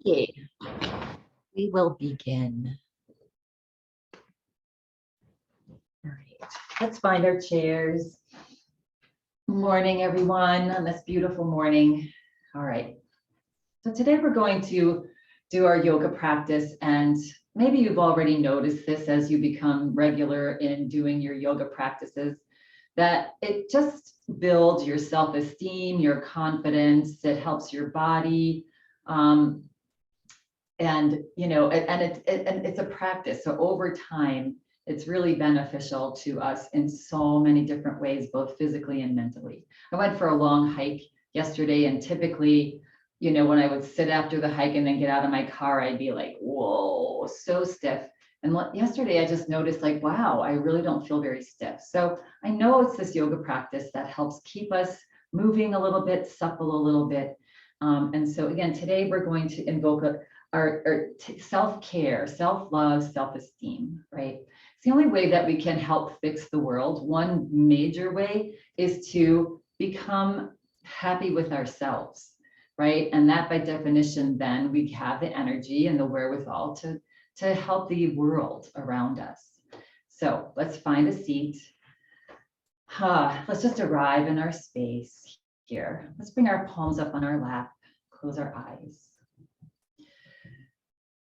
Okay, we will begin. All right, let's find our chairs. Morning, everyone, on this beautiful morning. All right, so today we're going to do our yoga practice, and maybe you've already noticed this as you become regular in doing your yoga practices, that it just builds your self-esteem, your confidence, it helps your body. And it's a practice, so over time it's really beneficial to us in so many different ways, both physically and mentally. I went for a long hike yesterday, and typically, when I would sit after the hike and then get out of my car, I'd be like, whoa, so stiff. And yesterday I just noticed, like, wow, I really don't feel very stiff. So I know it's this yoga practice that helps keep us moving a little bit, supple a little bit. And so again, today we're going to invoke our self-care, self-love, self-esteem, right? It's the only way that we can help fix the world. One major way is to become happy with ourselves, right? And that by definition, then we have the energy and the wherewithal to help the world around us. So let's find a seat. Let's just arrive in our space here. Let's bring our palms up on our lap, close our eyes.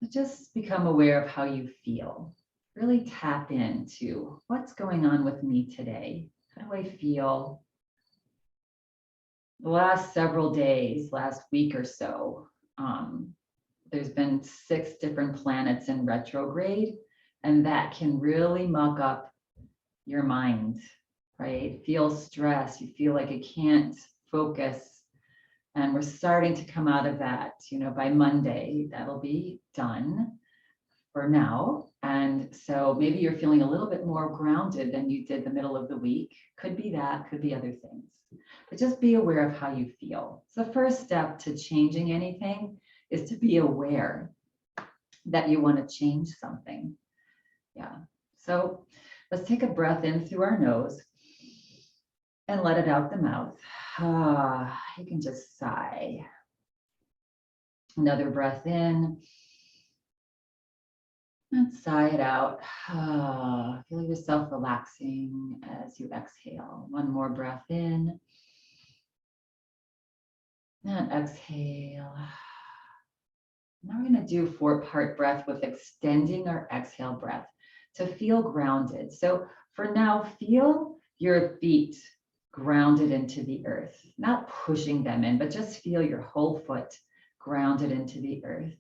Just become aware of how you feel. Really tap into what's going on with me today. How do I feel? The last several days, last week or so, there's been 6 different planets in retrograde, and that can really muck up your mind, right? Feel stress, you feel like you can't focus. And we're starting to come out of that, by Monday, that'll be done for now. And so maybe you're feeling a little bit more grounded than you did the middle of the week. Could be that, could be other things. But just be aware of how you feel. So the first step to changing anything is to be aware that you want to change something. Yeah. So let's take a breath in through our nose and let it out the mouth. You can just sigh. Another breath in and sigh it out. Feel yourself relaxing as you exhale. One more breath in and exhale. Now we're going to do 4-part breath with extending our exhale breath to feel grounded. So for now, feel your feet grounded into the earth, not pushing them in, but just feel your whole foot grounded into the earth.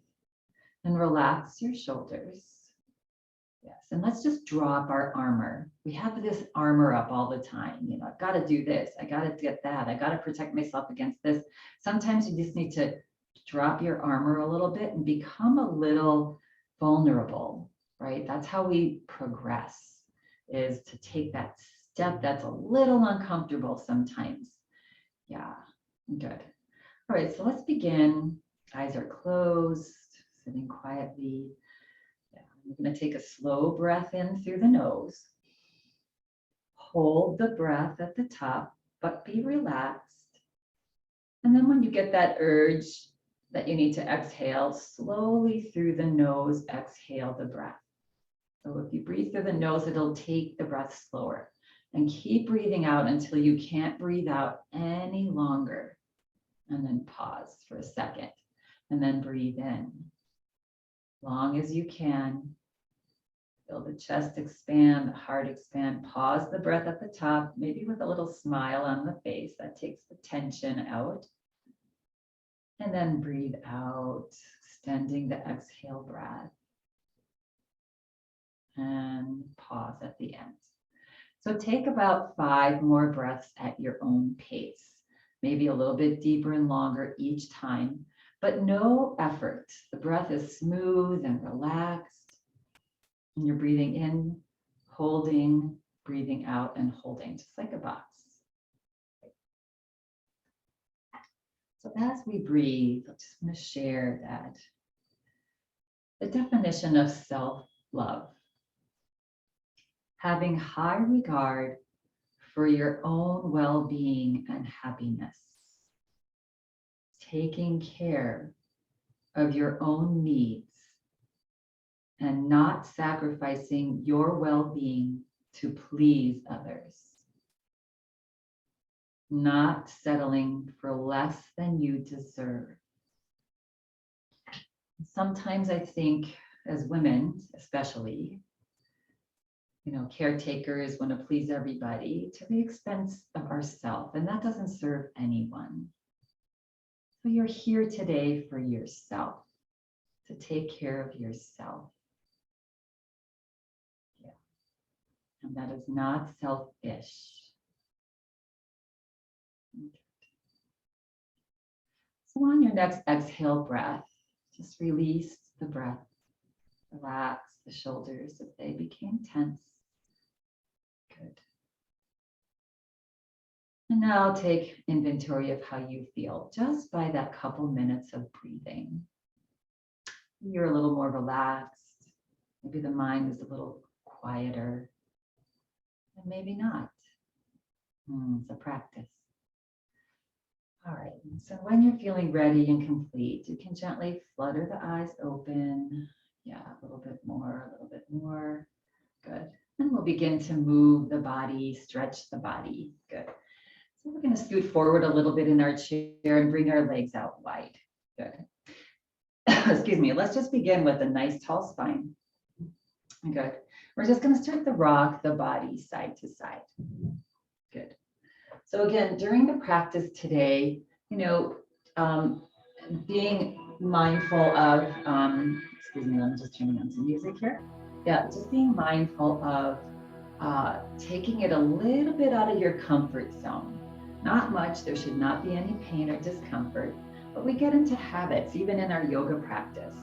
And relax your shoulders. Yes, and let's just drop our armor. We have this armor up all the time. I've got to do this. I got to get that. I got to protect myself against this. Sometimes you just need to drop your armor a little bit and become a little vulnerable, right? That's how we progress, is to take that step that's a little uncomfortable sometimes. Yeah, good. All right, so let's begin. Eyes are closed, sitting quietly. Yeah, I'm going to take a slow breath in through the nose. Hold the breath at the top, but be relaxed. And then when you get that urge that you need to exhale, slowly through the nose, exhale the breath. So if you breathe through the nose, it'll take the breath slower. And keep breathing out until you can't breathe out any longer. And then pause for a second. And then breathe in. Long as you can. Feel the chest expand, the heart expand. Pause the breath at the top, maybe with a little smile on the face. That takes the tension out. And then breathe out, extending the exhale breath. And pause at the end. So take about 5 more breaths at your own pace, maybe a little bit deeper and longer each time, but no effort. The breath is smooth and relaxed. And you're breathing in, holding, breathing out and holding, just like a box. So as we breathe, I just want to share that the definition of self-love. Having high regard for your own well-being and happiness. Taking care of your own needs and not sacrificing your well-being to please others. Not settling for less than you deserve. Sometimes I think as women, especially, caretakers want to please everybody to the expense of ourselves, and that doesn't serve anyone. So you're here today for yourself, to take care of yourself. Yeah. And that is not selfish. So on your next exhale breath, just release the breath. Relax the shoulders if they became tense. Good. And now take inventory of how you feel just by that couple minutes of breathing. You're a little more relaxed. Maybe the mind is a little quieter. And maybe not. It's a practice. All right, so when you're feeling ready and complete, you can gently flutter the eyes open. Yeah, a little bit more. Good. And we'll begin to move the body, stretch the body. Good. So we're going to scoot forward a little bit in our chair and bring our legs out wide. Good. Excuse me. Let's just begin with a nice tall spine. Good. We're just going to start to rock the body side to side. Good. So again, during the practice today, being mindful of, excuse me, I'm just turning on some music here. Yeah, just being mindful of taking it a little bit out of your comfort zone. Not much, there should not be any pain or discomfort, but we get into habits, even in our yoga practice.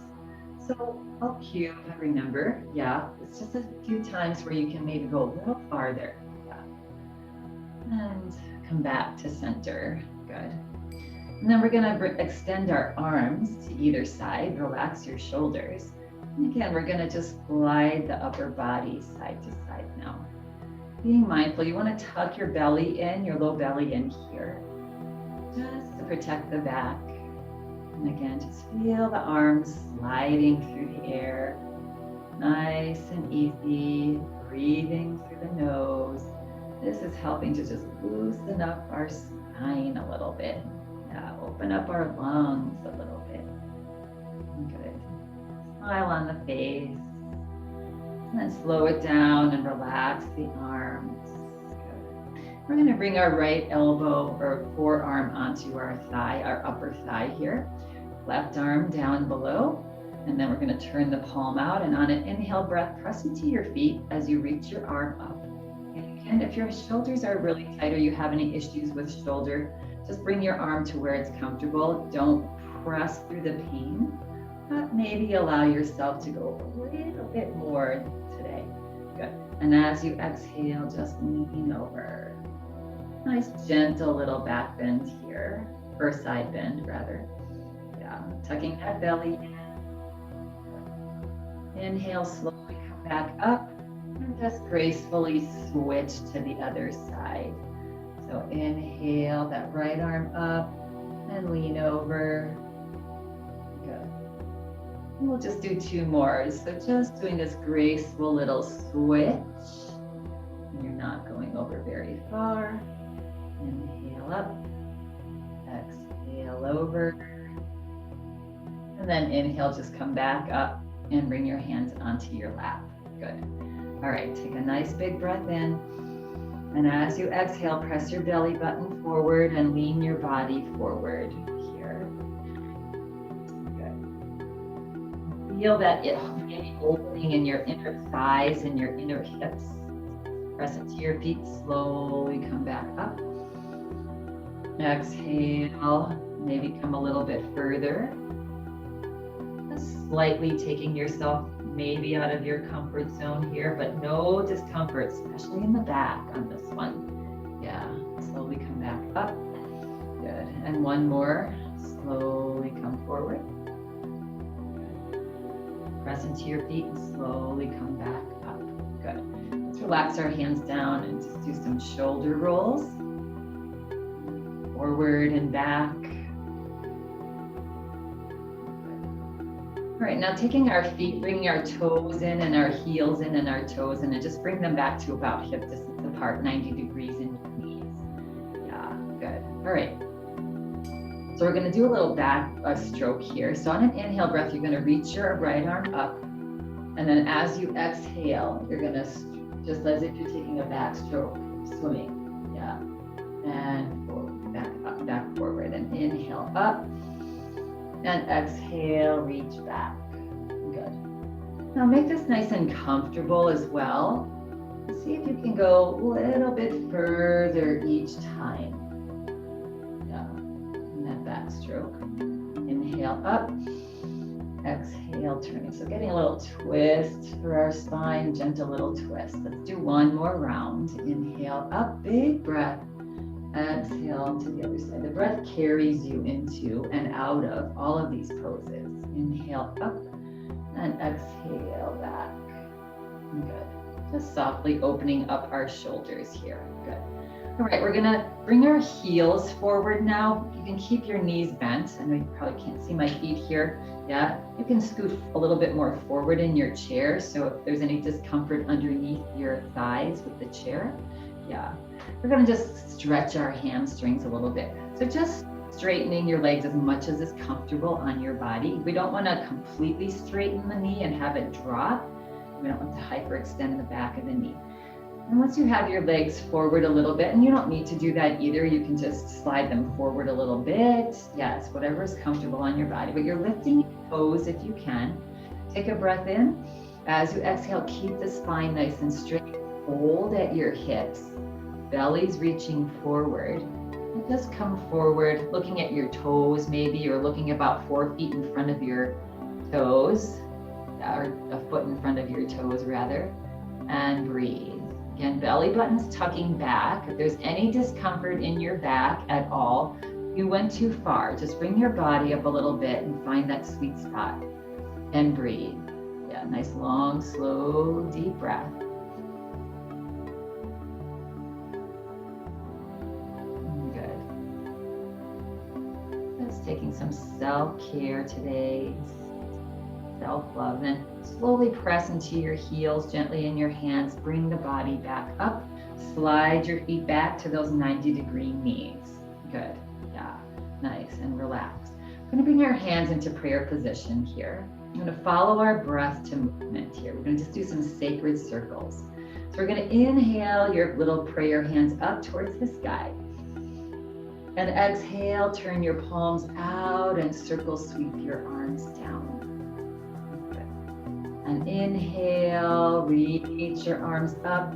So I'll cue, remember, yeah, it's just a few times where you can maybe go a little farther. Yeah. And come back to center, good. And then we're gonna extend our arms to either side, relax your shoulders. And again, we're gonna just glide the upper body side to side now. Being mindful, you wanna tuck your belly in, your low belly in here, just to protect the back. And again, just feel the arms sliding through the air. Nice and easy, breathing through the nose. This is helping to just loosen up our spine a little bit. Yeah, open up our lungs a little bit. Good. Smile on the face. And then slow it down and relax the arms. Good. We're going to bring our right elbow or forearm onto our thigh, our upper thigh here. Left arm down below. And then we're going to turn the palm out, and on an inhale breath, press into your feet as you reach your arm up. And if your shoulders are really tight or you have any issues with shoulder, just bring your arm to where it's comfortable. Don't press through the pain, but maybe allow yourself to go a little bit more today. Good. And as you exhale, just lean over. Nice, gentle little back bend here, or side bend rather. Yeah, tucking that belly in. Inhale, slowly come back up. And just gracefully switch to the other side. So inhale that right arm up and lean over. Good. And we'll just do two more. So just doing this graceful little switch. And you're not going over very far. Inhale up. Exhale over. And then inhale, just come back up and bring your hands onto your lap. Good. All right, take a nice big breath in. And as you exhale, press your belly button forward and lean your body forward here. Good. Feel that opening in your inner thighs and your inner hips. Press into your feet, slowly come back up. Exhale, maybe come a little bit further. Slightly taking yourself maybe out of your comfort zone here, but no discomfort, especially in the back on this one. Yeah, slowly come back up. Good. And one more. Slowly come forward. Press into your feet and slowly come back up. Good. Let's relax our hands down and just do some shoulder rolls. Forward and back. All right, now taking our feet, bringing our toes in and our heels in and our toes in, and just bring them back to about hip distance apart, 90 degrees in your knees. Yeah, good. All right. So we're going to do a little back stroke here. So on an inhale breath, you're going to reach your right arm up. And then as you exhale, you're going to, just as if you're taking a back stroke, swimming. Yeah. And forward, back up, back forward. And inhale up. And exhale, reach back. Good. Now make this nice and comfortable as well. See if you can go a little bit further each time. Yeah, in that backstroke. Inhale up, exhale, turning. So getting a little twist for our spine, gentle little twist. Let's do one more round. Inhale up, big breath. Exhale to the other side. The breath carries you into and out of all of these poses. Inhale up and exhale back. Good. Just softly opening up our shoulders here. Good. All right, we're gonna bring our heels forward now. You can keep your knees bent. I know you probably can't see my feet here. Yeah, you can scoot a little bit more forward in your chair. So if there's any discomfort underneath your thighs with the chair, yeah. We're going to just stretch our hamstrings a little bit. So just straightening your legs as much as is comfortable on your body. We don't want to completely straighten the knee and have it drop. We don't want to hyperextend the back of the knee. And once you have your legs forward a little bit, and you don't need to do that either, you can just slide them forward a little bit. Yes, whatever is comfortable on your body, but you're lifting your toes if you can. Take a breath in. As you exhale, keep the spine nice and straight. Hold at your hips. Belly's reaching forward. And just come forward, looking at your toes maybe, or looking about 4 feet in front of your toes, or a foot in front of your toes rather, and breathe. Again, belly button's tucking back. If there's any discomfort in your back at all, you went too far. Just bring your body up a little bit and find that sweet spot and breathe. Yeah, nice long, slow, deep breath. Taking some self-care today, self-love. Then slowly press into your heels, gently in your hands. Bring the body back up. Slide your feet back to those 90-degree knees. Good. Yeah. Nice and relaxed. We're going to bring our hands into prayer position here. I'm going to follow our breath to movement here. We're going to just do some sacred circles. So we're going to inhale your little prayer hands up towards the sky. And exhale, turn your palms out and circle sweep your arms down. Good. And inhale, reach your arms up.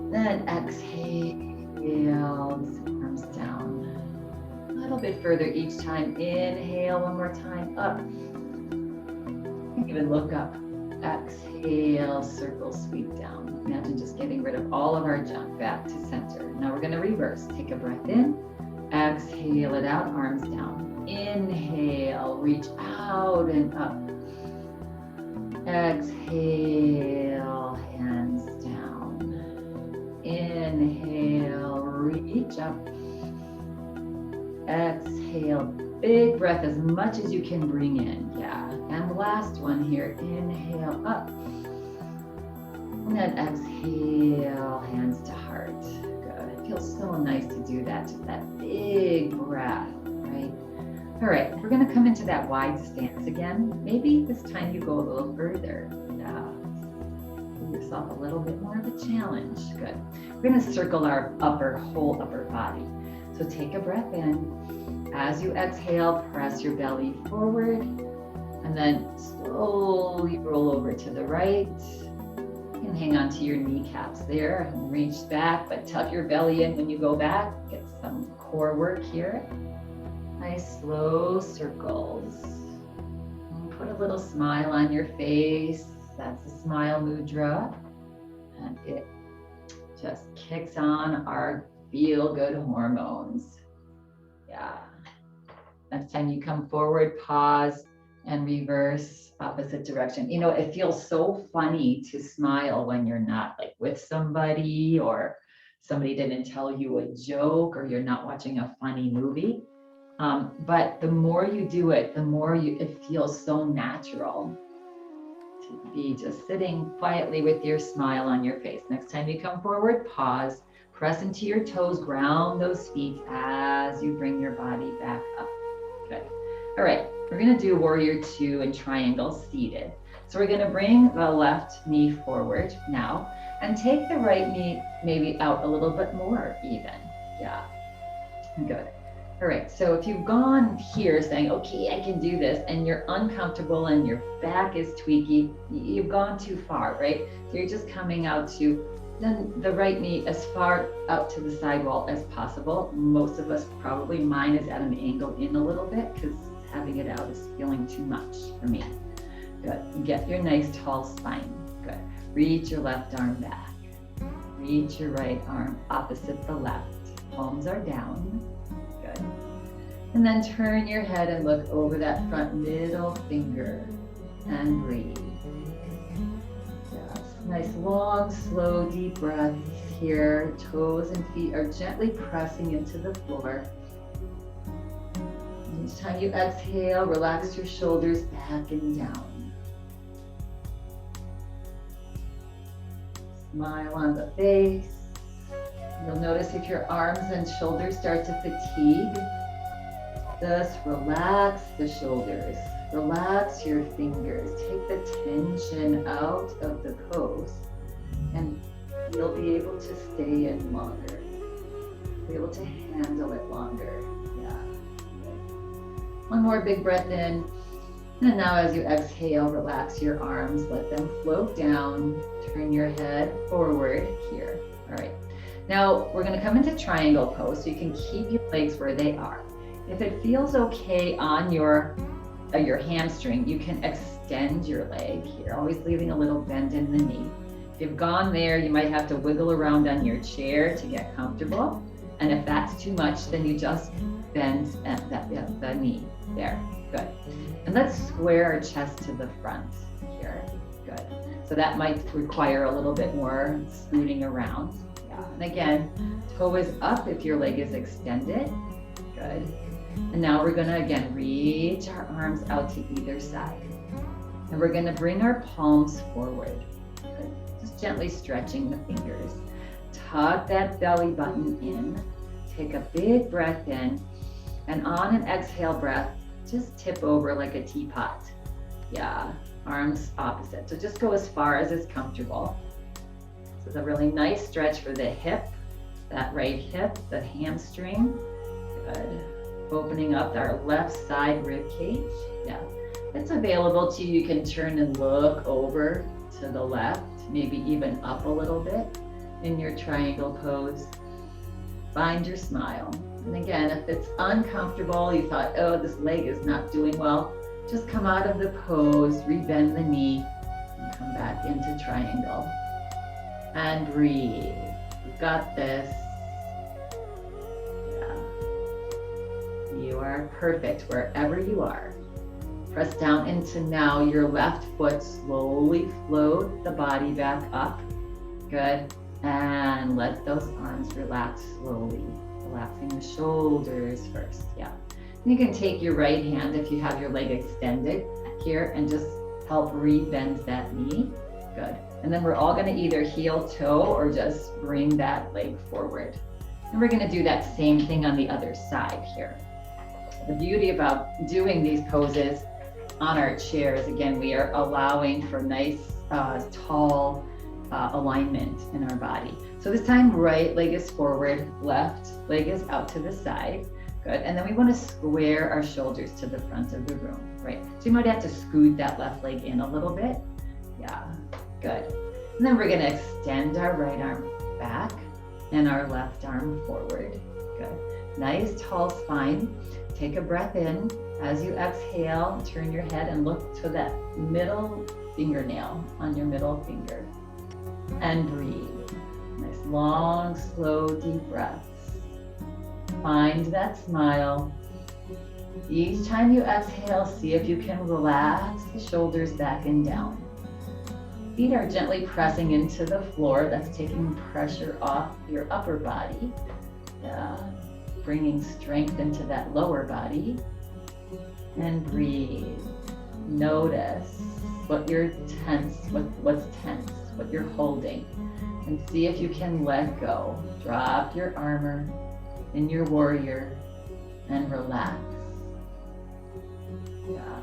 Then exhale, arms down. A little bit further each time. Inhale one more time, up. Even look up. Exhale, circle, sweep down. Imagine just getting rid of all of our junk back to center. Now we're going to reverse. Take a breath in. Exhale it out, arms down. Inhale, reach out and up. Exhale, hands down. Inhale, reach up. Exhale, big breath as much as you can bring in. Yeah. And the last one here. Inhale up. And then exhale, hands to heart. Good. It feels so nice to do that. Just that big breath, right? All right, we're going to come into that wide stance again. Maybe this time you go a little further. Yeah. Give yourself a little bit more of a challenge. Good. We're going to circle our whole upper body. So take a breath in. As you exhale, press your belly forward. And then slowly roll over to the right. You can hang on to your kneecaps there and reach back, but tuck your belly in when you go back. Get some core work here. Nice slow circles. And put a little smile on your face. That's a smile mudra. And it just kicks on our feel-good hormones. Yeah. Next time you come forward, pause and reverse opposite direction. You know, it feels so funny to smile when you're not like with somebody, or somebody didn't tell you a joke, or you're not watching a funny movie. But the more you do it, the more it feels so natural to be just sitting quietly with your smile on your face. Next time you come forward, pause, press into your toes, ground those feet as you bring your body back up. Good. All right, we're gonna do warrior two and triangle seated. So we're gonna bring the left knee forward now and take the right knee maybe out a little bit more even. Yeah, good. All right, so if you've gone here saying, okay, I can do this, and you're uncomfortable and your back is tweaky, you've gone too far, right? So you're just coming out to then the right knee as far out to the sidewall as possible. Most of us probably, mine is at an angle in a little bit because having it out is feeling too much for me. Good, get your nice tall spine. Good, reach your left arm back. Reach your right arm opposite the left. Palms are down. Good. And then turn your head and look over that front middle finger and breathe. Yes. Nice, long, slow, deep breaths here. Toes and feet are gently pressing into the floor. And each time you exhale, relax your shoulders back and down. Smile on the face. You'll notice if your arms and shoulders start to fatigue, just relax the shoulders, relax your fingers, take the tension out of the pose, and you'll be able to stay in longer, be able to handle it longer. Yeah. One more big breath in, and now as you exhale, relax your arms, let them float down, turn your head forward here. All right. Now we're going to come into triangle pose so you can keep your legs where they are. If it feels okay on your hamstring, you can extend your leg here, always leaving a little bend in the knee. If you've gone there, you might have to wiggle around on your chair to get comfortable. And if that's too much, then you just bend the knee there. Good. And let's square our chest to the front here. Good. So that might require a little bit more scooting around. And again, toe is up if your leg is extended. Good. And now we're gonna, again, reach our arms out to either side. And we're gonna bring our palms forward. Good. Just gently stretching the fingers. Tuck that belly button in. Take a big breath in. And on an exhale breath, just tip over like a teapot. Yeah, arms opposite. So just go as far as is comfortable. This is a really nice stretch for the hip, that right hip, the hamstring. Good. Opening up our left side rib cage. Yeah. It's available to you. You can turn and look over to the left, maybe even up a little bit in your triangle pose. Find your smile. And again, if it's uncomfortable, you thought, oh, this leg is not doing well, just come out of the pose, rebend the knee, and come back into triangle. And breathe. You've got this. Yeah. You are perfect wherever you are. Press down into now your left foot. Slowly float the body back up. Good. And let those arms relax slowly. Relaxing the shoulders first. Yeah. And you can take your right hand if you have your leg extended here and just help rebend that knee. Good. And then we're all going to either heel toe or just bring that leg forward. And we're going to do that same thing on the other side here. The beauty about doing these poses on our chairs, again, we are allowing for nice, tall alignment in our body. So this time, right leg is forward, left leg is out to the side. Good. And then we want to square our shoulders to the front of the room, right? So you might have to scoot that left leg in a little bit. Yeah. Good. And then we're going to extend our right arm back and our left arm forward. Good. Nice tall spine. Take a breath in. As you exhale, turn your head and look to that middle fingernail on your middle finger. And breathe. Nice long, slow, deep breaths. Find that smile. Each time you exhale, see if you can relax the shoulders back and down. Feet are gently pressing into the floor. That's taking pressure off your upper body. Yeah. bringing strength into that lower body. And breathe. Notice what you're tense, what's tense, what you're holding. And see if you can let go. Drop your armor in your warrior and relax. Yeah.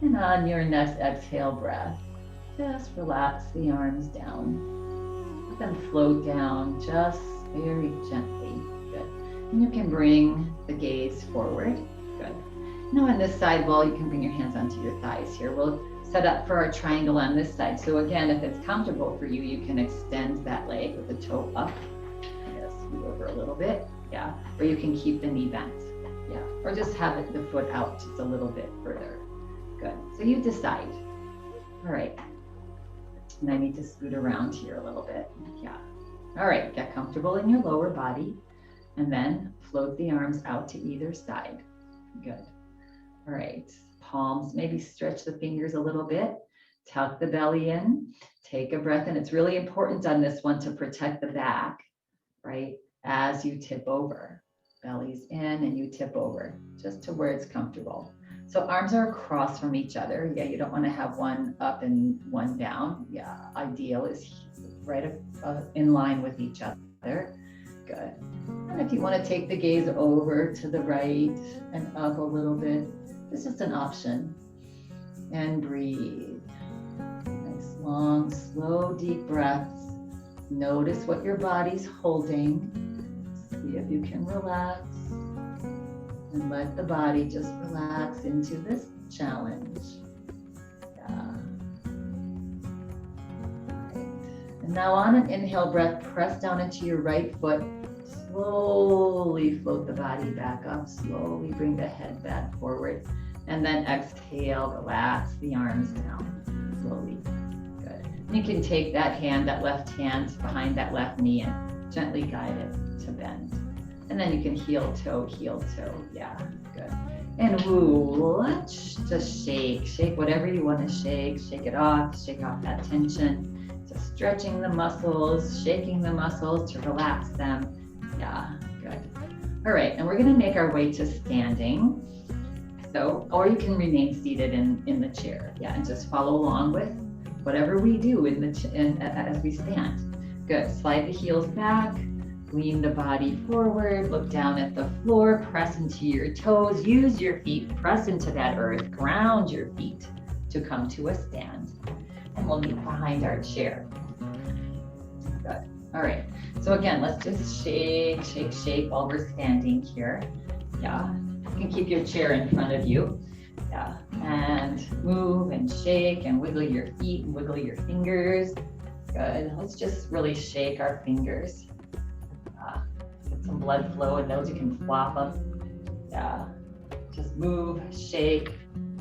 And on your next exhale breath, just relax the arms down. Let them float down just very gently. Good. And you can bring the gaze forward. Good. Now on this side wall, you can bring your hands onto your thighs here. We'll set up for our triangle on this side. So again, if it's comfortable for you, you can extend that leg with the toe up. Yes, move over a little bit. Yeah. Or you can keep the knee bent. Yeah. Or just have it, the foot out just a little bit further. Good. So you decide. All right. And I need to scoot around here a little bit. Yeah. All right. Get comfortable in your lower body and then float the arms out to either side. Good. All right. Palms, maybe stretch the fingers a little bit. Tuck the belly in. Take a breath. And it's really important on this one to protect the back, right? As you tip over. Belly's in and you tip over just to where it's comfortable. So arms are across from each other. Yeah, you don't want to have one up and one down. Yeah, ideal is right in line with each other. Good. And if you want to take the gaze over to the right and up a little bit, this is an option. And breathe. Nice, long, slow, deep breaths. Notice what your body's holding. See if you can relax. And let the body just relax into this challenge. Yeah. Right. And now on an inhale breath, press down into your right foot. Slowly float the body back up. Slowly bring the head back forward. And then exhale, relax the arms down. Slowly. Good. You can take that hand, that left hand behind that left knee and gently guide it to bend. And then you can heel toe. Yeah, good. And woo, let's just shake. Shake whatever you want to shake. Shake it off. Shake off that tension. Just stretching the muscles, shaking the muscles to relax them. Yeah, good. All right, and we're going to make our way to standing. So, or you can remain seated in the chair. Yeah, and just follow along with whatever we do as we stand. Good. Slide the heels back. Lean the body forward, look down at the floor, press into your toes, use your feet, press into that earth, ground your feet to come to a stand. And we'll meet behind our chair. Good. All right. So again, let's just shake while we're standing here. Yeah. You can keep your chair in front of you. Yeah. And move and shake and wiggle your feet and wiggle your fingers. Good. Let's just really shake our fingers. Get some blood flow in those. You can flop them. Yeah. Just move, shake,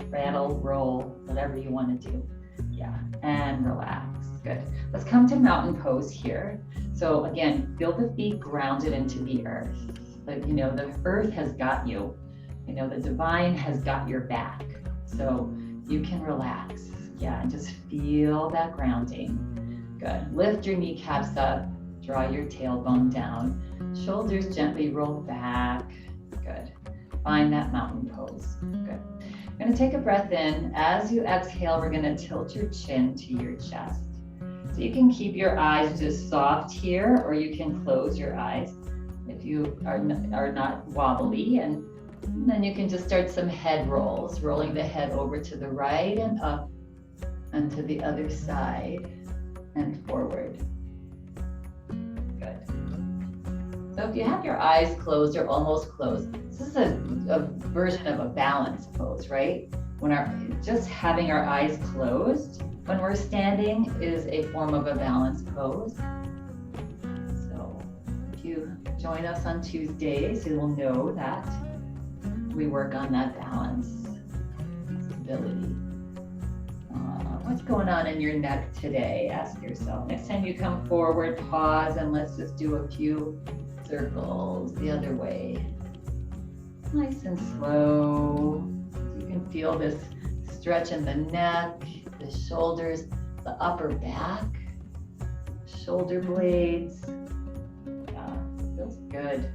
rattle, roll, whatever you want to do. Yeah. And relax. Good. Let's come to mountain pose here. So again, feel the feet grounded into the earth. But you know, the earth has got you. You know, the divine has got your back. So you can relax. Yeah. And just feel that grounding. Good. Lift your kneecaps up. Draw your tailbone down. Shoulders gently roll back. Good. Find that mountain pose. Good. You're going to take a breath in. As you exhale, we're going to tilt your chin to your chest. So you can keep your eyes just soft here, or you can close your eyes if you are not wobbly. And then you can just start some head rolls, rolling the head over to the right and up and to the other side and forward. Good. So if you have your eyes closed or almost closed, this is a version of a balance pose, right? When just having our eyes closed when we're standing is a form of a balance pose. So if you join us on Tuesdays, you will know that we work on that balance, stability. What's going on in your neck today? Ask yourself. Next time you come forward, pause, and let's just do a few circles the other way. Nice and slow. You can feel this stretch in the neck, the shoulders, the upper back, shoulder blades. Good.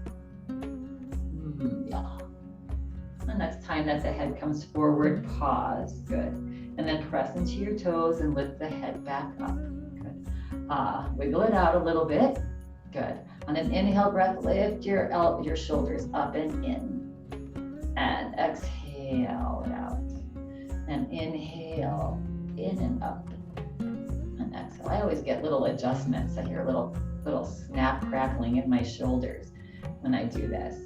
Yeah. The next time that the head comes forward, pause. Good. And then press into your toes and lift the head back up. Good. Wiggle it out a little bit. Good. On an inhale breath, lift your shoulders up and in. And exhale it out. And inhale, in and up. And exhale. I always get little adjustments. I hear a little snap crackling in my shoulders when I do this.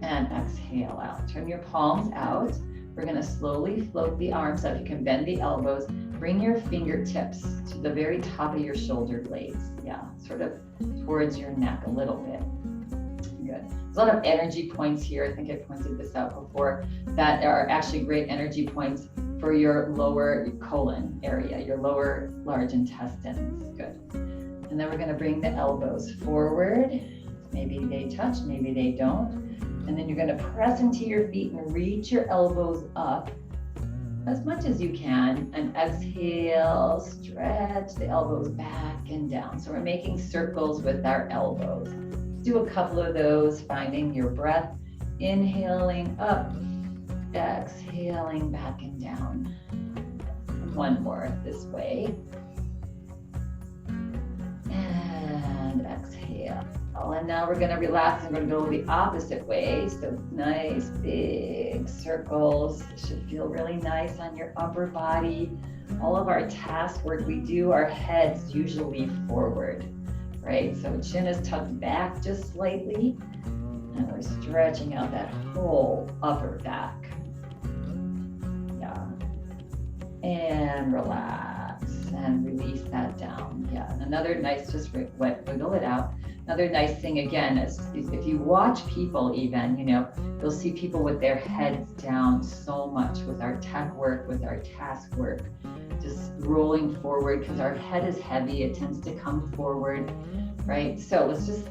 And exhale out. Turn your palms out. We're going to slowly float the arms up. You can bend the elbows. Bring your fingertips to the very top of your shoulder blades. Yeah, sort of towards your neck a little bit. Good. There's a lot of energy points here. I think I pointed this out before, that are actually great energy points for your lower colon area, your lower large intestines. Good. And then we're going to bring the elbows forward. Maybe they touch, maybe they don't. And then you're going to press into your feet and reach your elbows up as much as you can. And exhale, stretch the elbows back and down. So we're making circles with our elbows. Let's do a couple of those, finding your breath. Inhaling up, exhaling back and down. One more this way. And exhale. And now we're going to relax and we're going to go the opposite way. So nice big circles. It should feel really nice on your upper body. All of our task work we do, our heads usually forward, right? So chin is tucked back just slightly. And we're stretching out that whole upper back. Yeah. And relax and release that down. Yeah. And another nice, just wiggle it out. Another nice thing again is if you watch people even, you'll see people with their heads down so much with our tech work, with our task work, just rolling forward because our head is heavy. It tends to come forward, right? So it's just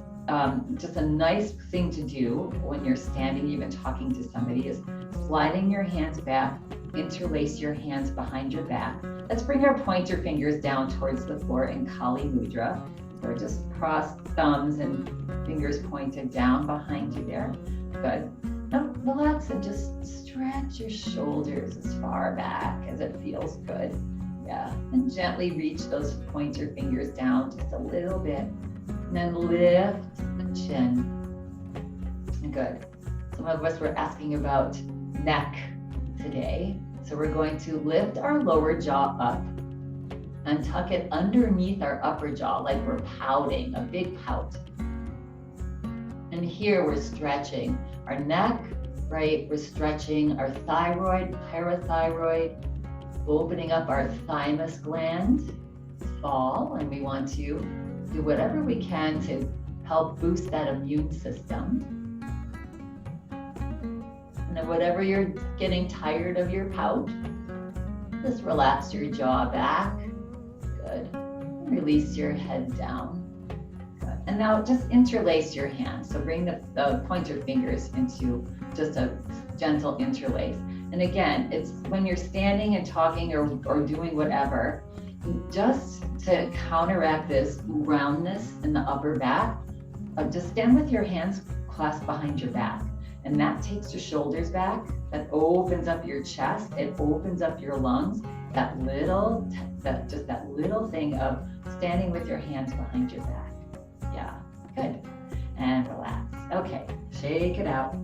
a nice thing to do when you're standing, even talking to somebody, is sliding your hands back, interlace your hands behind your back. Let's bring our pointer fingers down towards the floor in Kali Mudra. Or just cross thumbs and fingers pointed down behind you there. Good. Now relax and just stretch your shoulders as far back as it feels good. Yeah. And gently reach those pointer fingers down just a little bit. And then lift the chin. Good. Some of us were asking about neck today. So we're going to lift our lower jaw up and tuck it underneath our upper jaw like we're pouting, a big pout. And here we're stretching our neck, right? We're stretching our thyroid, parathyroid, opening up our thymus gland, fall, and we want to do whatever we can to help boost that immune system. And then whatever you're getting tired of your pout, just relax your jaw back. Good. Release your head down. Good. And now just interlace your hands. So bring the pointer fingers into just a gentle interlace. And again, it's when you're standing and talking or doing whatever, just to counteract this roundness in the upper back, just stand with your hands clasped behind your back. And that takes your shoulders back. That opens up your chest. It opens up your lungs. That little thing of standing with your hands behind your back. Yeah, good. And relax. Okay, shake it out.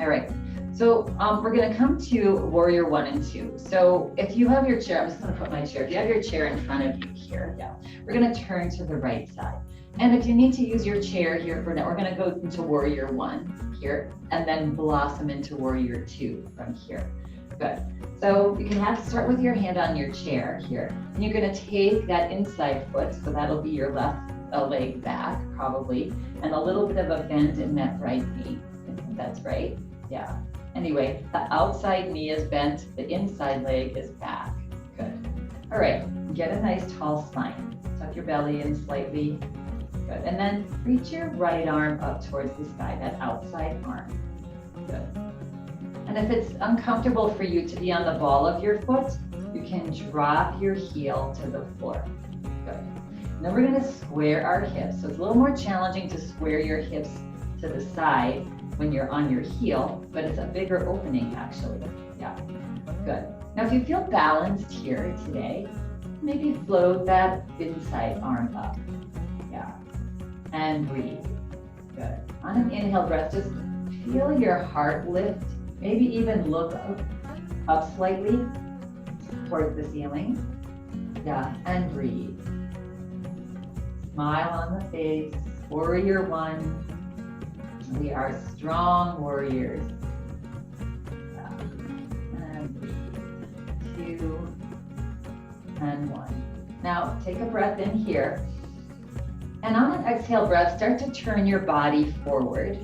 All right, so we're gonna come to warrior 1 and 2. So if you have your chair, I'm just gonna put my chair. If you have your chair in front of you here, yeah, we're gonna turn to the right side. And if you need to use your chair here for now, we're gonna go into warrior 1 here and then blossom into warrior 2 from here. Good. So you can start with your hand on your chair here. And you're going to take that inside foot, so that'll be your left leg back probably, and a little bit of a bend in that right knee. That's right. Yeah. Anyway, the outside knee is bent, the inside leg is back. Good. All right. Get a nice tall spine. Tuck your belly in slightly. Good. And then reach your right arm up towards the sky, that outside arm. Good. And if it's uncomfortable for you to be on the ball of your foot, you can drop your heel to the floor. Good. Then we're gonna square our hips. So it's a little more challenging to square your hips to the side when you're on your heel, but it's a bigger opening actually. Yeah, good. Now if you feel balanced here today, maybe float that inside arm up. Yeah, and breathe. Good. On an inhale breath, just feel your heart lift. Maybe even look up slightly towards the ceiling. Yeah, and breathe. Smile on the face. Warrior one. We are strong warriors. Yeah. And breathe. 2 and 1. Now take a breath in here. And on an exhale breath, start to turn your body forward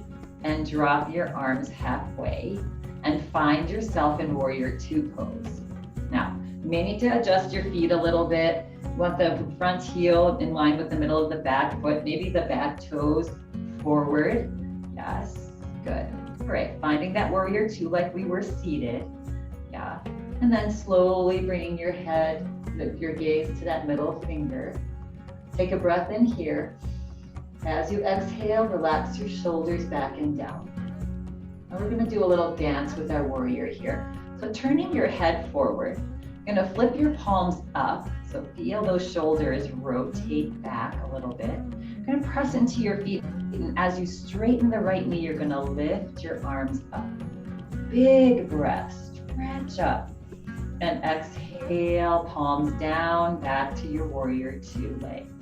and drop your arms halfway and find yourself in warrior 2 pose. Now, you may need to adjust your feet a little bit. You want the front heel in line with the middle of the back foot, maybe the back toes forward. Yes, good. All right, finding that warrior 2 like we were seated. Yeah, and then slowly bringing your head, your gaze to that middle finger. Take a breath in here. As you exhale, relax your shoulders back and down. And we're gonna do a little dance with our warrior here. So turning your head forward, you're gonna flip your palms up. So feel those shoulders rotate back a little bit. You're gonna press into your feet. And as you straighten the right knee, you're gonna lift your arms up. Big breath, stretch up. And exhale, palms down, back to your warrior 2 legs.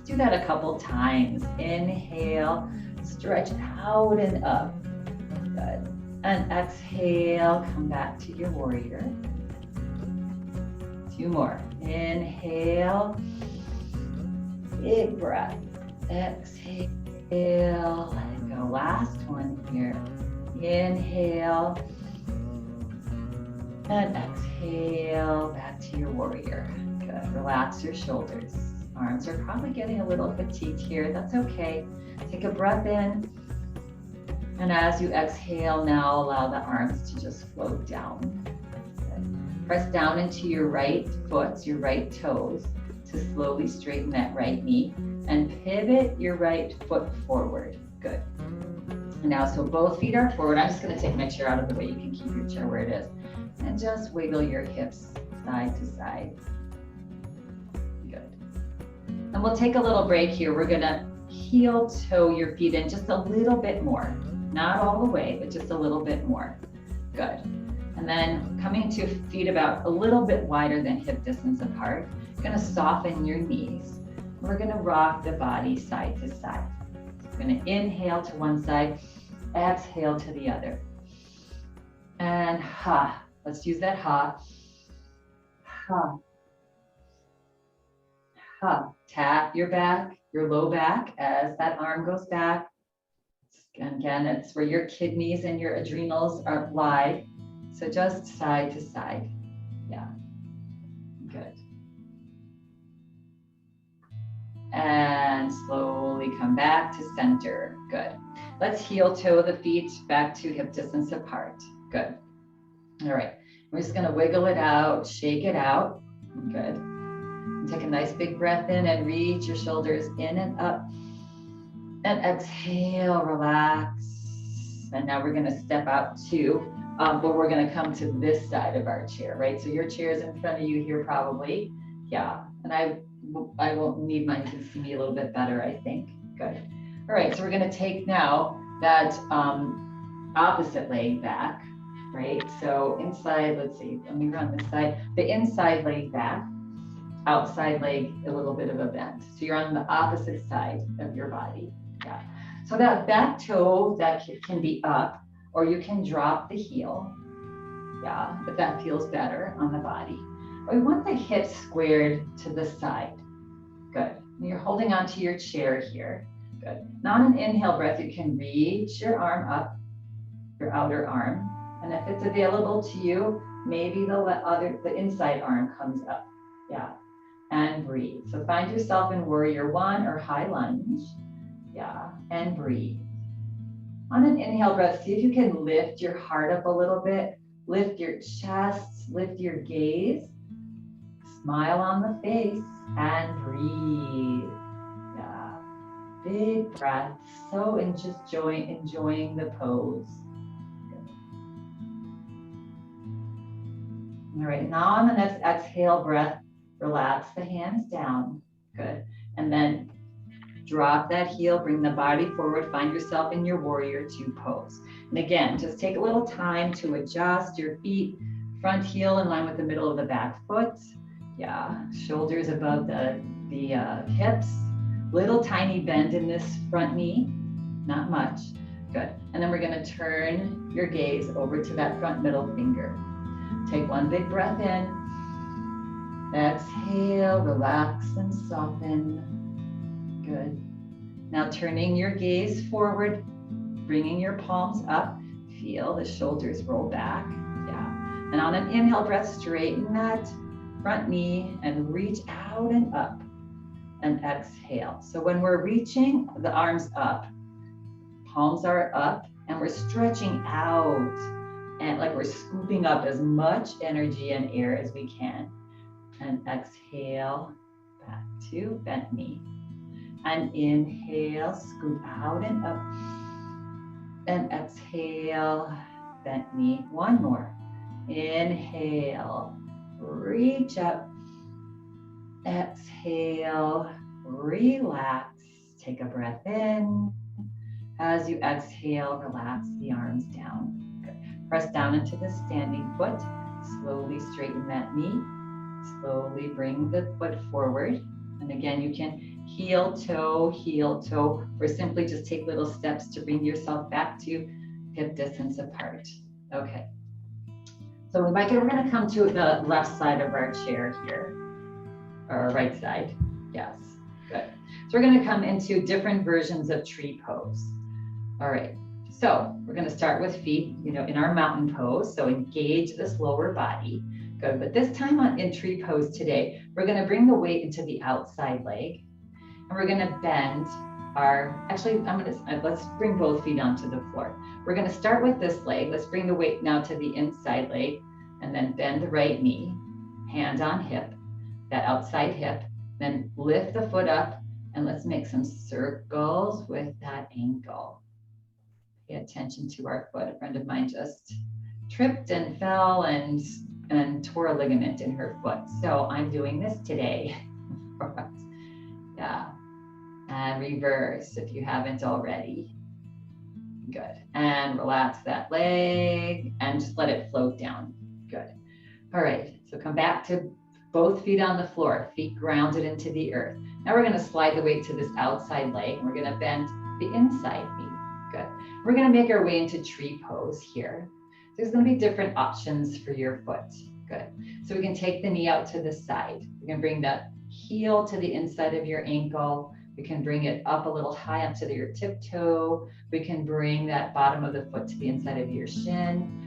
Do that a couple times. Inhale, stretch out and up. Good. And exhale, come back to your warrior. 2 more. Inhale, big breath. Exhale, let it go. Last one here. Inhale, and exhale, back to your warrior. Good. Relax your shoulders. Arms are probably getting a little fatigued here. That's okay. Take a breath in. And as you exhale, now allow the arms to just float down. Good. Press down into your right foot, your right toes, to slowly straighten that right knee and pivot your right foot forward. Good. And now, so both feet are forward. I'm just going to take my chair out of the way. You can keep your chair where it is. And just wiggle your hips side to side. And we'll take a little break here. We're gonna heel toe your feet in just a little bit more. Not all the way, but just a little bit more. Good. And then coming to feet about a little bit wider than hip distance apart, you're gonna soften your knees. We're gonna rock the body side to side. We're gonna inhale to one side, exhale to the other. And ha, let's use that ha. Ha. Ha. Tap your back, your low back as that arm goes back. Again, it's where your kidneys and your adrenals are lie. So just side to side. Yeah, good. And slowly come back to center. Good. Let's heel toe the feet back to hip distance apart. Good. All right. We're just going to wiggle it out, shake it out. Good. Take a nice big breath in and reach your shoulders in and up. And exhale, relax. And now we're going to step out to, but we're going to come to this side of our chair, right? So your chair is in front of you here probably. Yeah. And I will need mine to see me a little bit better, I think. Good. All right. So we're going to take now that opposite leg back, right? So inside, let's see, let me run this side. The inside leg back. Outside leg, a little bit of a bend. So you're on the opposite side of your body. Yeah. So that back toe, that can be up, or you can drop the heel. Yeah, if that feels better on the body. We want the hips squared to the side. Good. And you're holding onto your chair here. Good. Now on an inhale breath, you can reach your arm up, your outer arm. And if it's available to you, maybe the inside arm comes up. Yeah. And breathe. So find yourself in warrior 1 or high lunge. Yeah, and breathe. On an inhale breath, see if you can lift your heart up a little bit. Lift your chest, lift your gaze. Smile on the face and breathe. Yeah. Big breath. So just enjoying the pose. Good. All right, now on the next exhale breath, relax the hands down. Good. And then drop that heel, bring the body forward, find yourself in your warrior two pose. And again, just take a little time to adjust your feet, front heel in line with the middle of the back foot. Yeah, shoulders above the hips. Little tiny bend in this front knee, not much. Good. And then we're gonna turn your gaze over to that front middle finger. Take one big breath in. Exhale, relax and soften. Good. Now turning your gaze forward, bringing your palms up. Feel the shoulders roll back. Yeah. And on an inhale breath, straighten that front knee and reach out and up. And exhale. So when we're reaching the arms up, palms are up, and we're stretching out, and like we're scooping up as much energy and air as we can. And exhale, back to bent knee. And inhale, scoop out and up. And exhale, bent knee. One more. Inhale, reach up. Exhale, relax. Take a breath in. As you exhale, relax the arms down. Good. Press down into the standing foot. Slowly straighten that knee. Slowly bring the foot forward. And again, you can heel toe, or simply just take little steps to bring yourself back to hip distance apart. Okay. So we're going to come to the left side of our chair here. Or right side, yes, good. So we're gonna come into different versions of tree pose. All right, so we're gonna start with feet, in our mountain pose. So engage this lower body, good. But this time in tree pose today, we're gonna bring the weight into the outside leg. And we're gonna bend let's bring both feet onto the floor. We're gonna start with this leg. Let's bring the weight now to the inside leg and then bend the right knee, hand on hip. That outside hip, then lift the foot up and let's make some circles with that ankle. Pay attention to our foot. A friend of mine just tripped and fell and tore a ligament in her foot. So I'm doing this today. Yeah. And reverse if you haven't already. Good. And relax that leg and just let it float down. Good. All right. So come back to both feet on the floor, feet grounded into the earth. Now we're going to slide the weight to this outside leg, and we're going to bend the inside knee. Good. We're going to make our way into tree pose here. There's going to be different options for your foot. Good. So we can take the knee out to the side. We can bring the heel to the inside of your ankle. We can bring it up a little high up to your tiptoe. We can bring that bottom of the foot to the inside of your shin.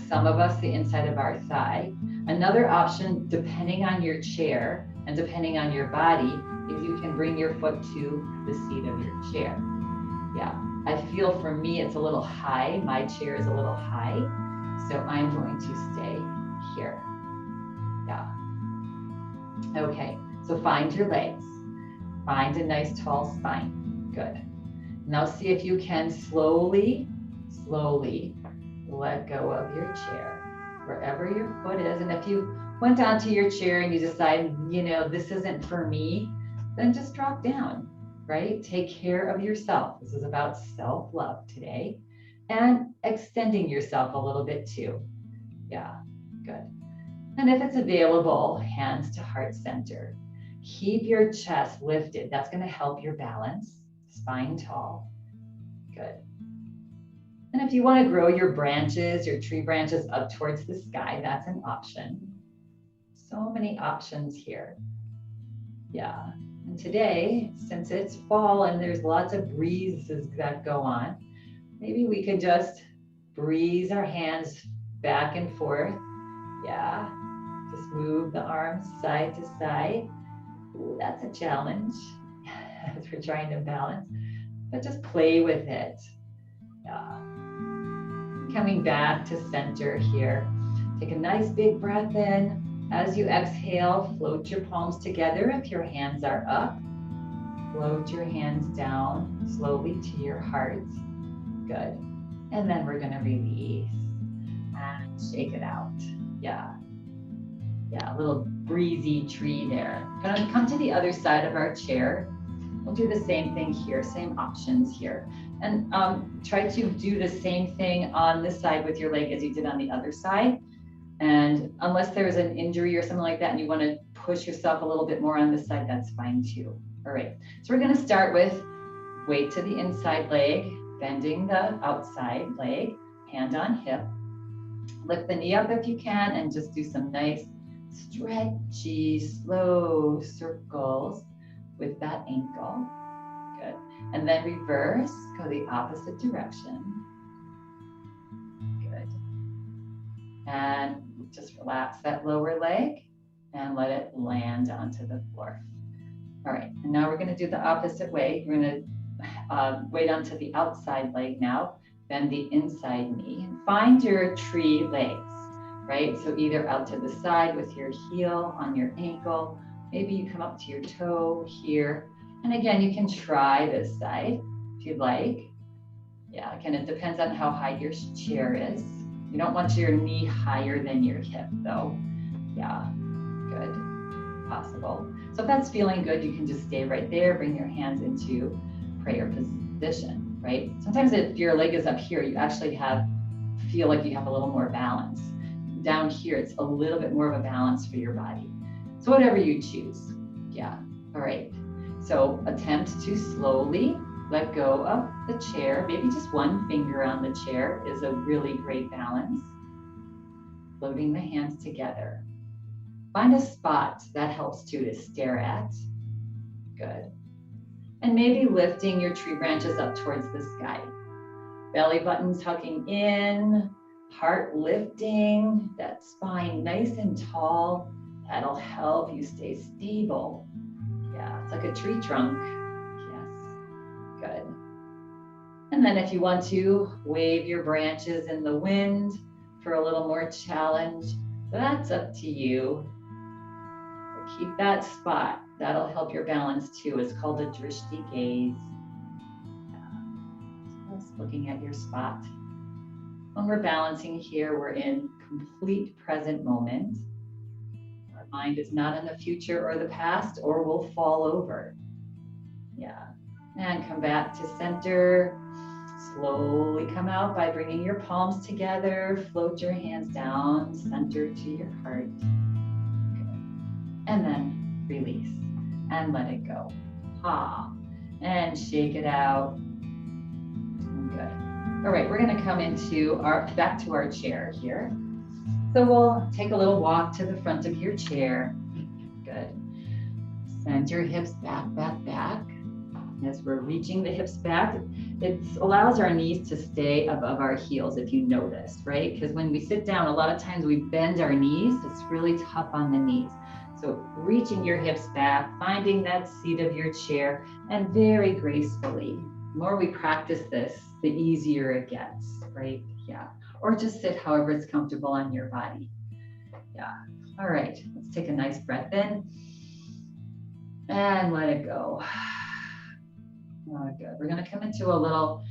Some of us, the inside of our thigh. Another option, depending on your chair and depending on your body, is you can bring your foot to the seat of your chair. Yeah, I feel for me, it's a little high. My chair is a little high. So I'm going to stay here. Yeah. Okay, so find your legs. Find a nice tall spine. Good. Now see if you can slowly let go of your chair, wherever your foot is. And if you went onto your chair and you decided, this isn't for me, then just drop down, right? Take care of yourself. This is about self-love today, and extending yourself a little bit too. Yeah, good. And if it's available, hands to heart center. Keep your chest lifted. That's going to help your balance. Spine tall. Good. And if you want to grow your branches, your tree branches up towards the sky, that's an option. So many options here. Yeah. And today, since it's fall and there's lots of breezes that go on, maybe we could just breeze our hands back and forth. Yeah. Just move the arms side to side. Ooh, that's a challenge as we're trying to balance, but just play with it. Yeah. Coming back to center here. Take a nice big breath in. As you exhale, float your palms together if your hands are up. Float your hands down slowly to your heart. Good. And then we're gonna release and shake it out. Yeah. Yeah, a little breezy tree there. Gonna come to the other side of our chair. We'll do the same thing here, same options here. And try to do the same thing on this side with your leg as you did on the other side. And unless there's an injury or something like that and you want to push yourself a little bit more on this side, that's fine too. All right, so we're going to start with weight to the inside leg, bending the outside leg, hand on hip. Lift the knee up if you can and just do some nice stretchy, slow circles with that ankle. Good. And then reverse, go the opposite direction. Good. And just relax that lower leg and let it land onto the floor. All right, and now we're gonna do the opposite way. We're gonna weight onto the outside leg now, bend the inside knee. Find your tree legs, right? So either out to the side with your heel on your ankle, maybe you come up to your toe here. And again, you can try this side if you'd like. Yeah, again, it depends on how high your chair is. You don't want your knee higher than your hip though. Yeah, good, possible. So if that's feeling good, you can just stay right there, bring your hands into prayer position, right? Sometimes if your leg is up here, you actually feel like you have a little more balance. Down here, it's a little bit more of a balance for your body. So whatever you choose, yeah, all right. So attempt to slowly let go of the chair. Maybe just one finger on the chair is a really great balance. Floating the hands together. Find a spot that helps too to stare at. Good. And maybe lifting your tree branches up towards the sky. Belly button tucking in, heart lifting, that spine nice and tall. That'll help you stay stable. Yeah, it's like a tree trunk. Yes, good. And then if you want to, wave your branches in the wind for a little more challenge. That's up to you. But keep that spot. That'll help your balance too. It's called a drishti gaze. Yeah. Just looking at your spot. When we're balancing here, we're in complete present moment. Our mind is not in the future or the past, or we'll fall over. Yeah. And come back to center. Slowly come out by bringing your palms together. Float your hands down, center to your heart. Good. And then release and let it go. Ha. And shake it out. Good. All right, we're going to come back to our chair here. So we'll take a little walk to the front of your chair. Good. Send your hips back, back, back. As we're reaching the hips back, it allows our knees to stay above our heels, if you notice, right? Because when we sit down, a lot of times we bend our knees. It's really tough on the knees. So reaching your hips back, finding that seat of your chair, and very gracefully. The more we practice this, the easier it gets, right? Yeah. Or just sit however it's comfortable on your body. Yeah. All right. Let's take a nice breath in and let it go. Oh, good. We're going to come into a little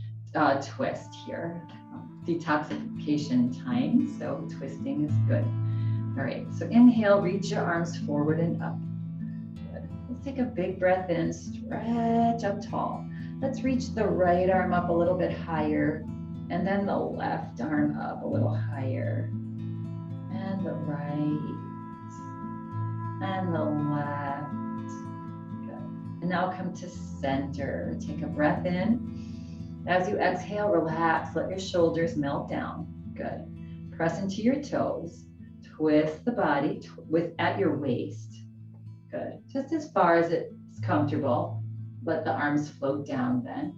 twist here. Detoxification time. So twisting is good. All right. So inhale, reach your arms forward and up. Good. Let's take a big breath in, stretch up tall. Let's reach the right arm up a little bit higher, and then the left arm up a little higher, and the right, and the left. Good. And now come to center. Take a breath in. As you exhale, relax. Let your shoulders melt down. Good. Press into your toes. Twist the body at your waist. Good. Just as far as it's comfortable. Let the arms float down then.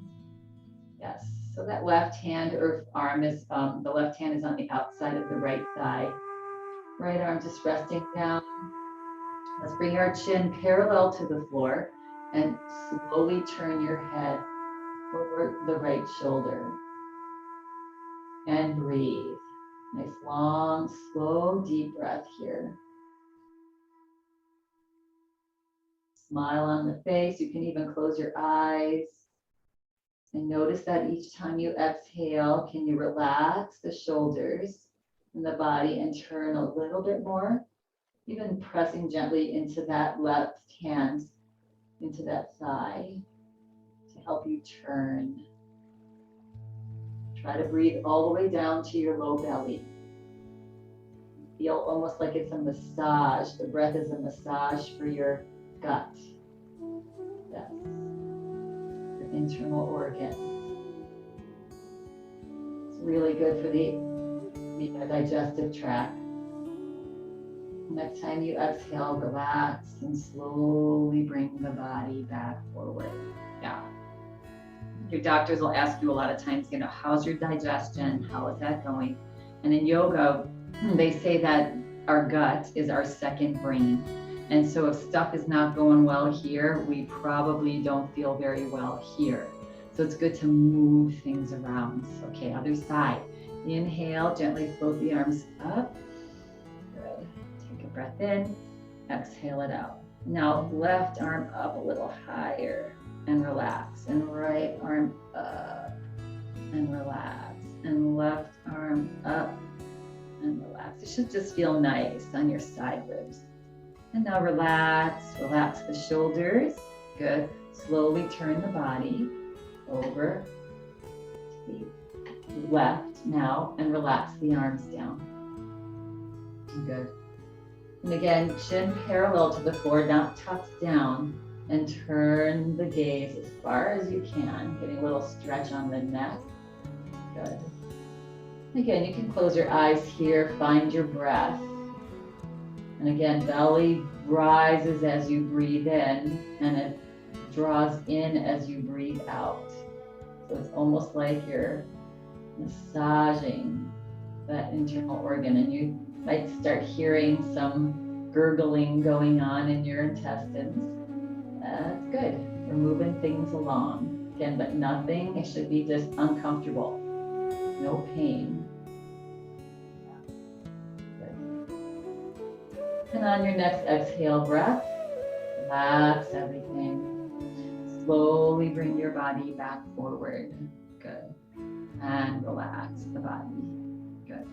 Yes. So that left hand or arm is, the left hand is on the outside of the right thigh. Right arm just resting down. Let's bring our chin parallel to the floor and slowly turn your head over the right shoulder. And breathe. Nice long, slow, deep breath here. Smile on the face. You can even close your eyes. And notice that each time you exhale, can you relax the shoulders and the body and turn a little bit more? Even pressing gently into that left hand, into that thigh to help you turn. Try to breathe all the way down to your low belly. Feel almost like it's a massage. The breath is a massage for your gut. Yes. Your internal organs. It's really good for the digestive tract. Next time you exhale, relax and slowly bring the body back forward. Yeah. Your doctors will ask you a lot of times, how's your digestion? How is that going? And in yoga, they say that our gut is our second brain. And so if stuff is not going well here, we probably don't feel very well here. So it's good to move things around. Okay, other side. Inhale, gently float the arms up. Good. Take a breath in, exhale it out. Now left arm up a little higher and relax. And right arm up and relax. And left arm up and relax. It should just feel nice on your side ribs. And now relax the shoulders. Good. Slowly turn the body over to the left now and relax the arms down. Good. And again, chin parallel to the floor, not tucked down, and turn the gaze as far as you can, getting a little stretch on the neck. Good. Again, you can close your eyes here, find your breath. And again, belly rises as you breathe in, and it draws in as you breathe out. So it's almost like you're massaging that internal organ, and you might start hearing some gurgling going on in your intestines. That's good. We're moving things along. Again, but nothing, it should be just uncomfortable. No pain. And on your next exhale breath, relax everything. Slowly bring your body back forward. Good. And relax the body. Good.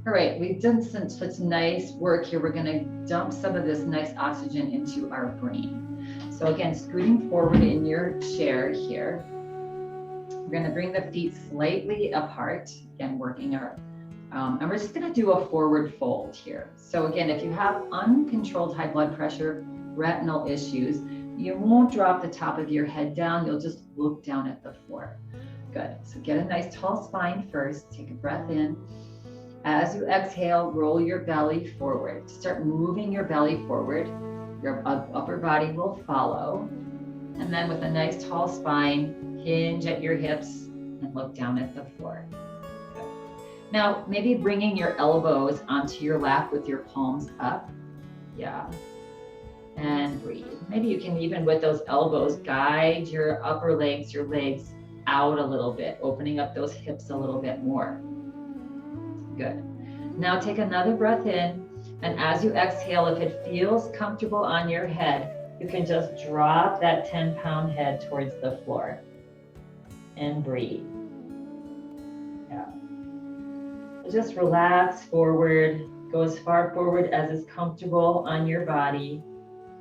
All right, we've done such nice work here. We're going to dump some of this nice oxygen into our brain. So again, scooting forward in your chair here. We're going to bring the feet slightly apart. Again, working our and we're just going to do a forward fold here. So again, if you have uncontrolled high blood pressure, retinal issues, you won't drop the top of your head down. You'll just look down at the floor. Good. So get a nice tall spine first. Take a breath in. As you exhale, roll your belly forward. Start moving your belly forward. Your upper body will follow. And then with a nice tall spine, hinge at your hips and look down at the floor. Now, maybe bringing your elbows onto your lap with your palms up. Yeah. And breathe. Maybe you can even with those elbows guide your upper legs, your legs out a little bit, opening up those hips a little bit more. Good. Now take another breath in. And as you exhale, if it feels comfortable on your head, you can just drop that 10-pound head towards the floor and breathe. Yeah. Just relax forward, go as far forward as is comfortable on your body.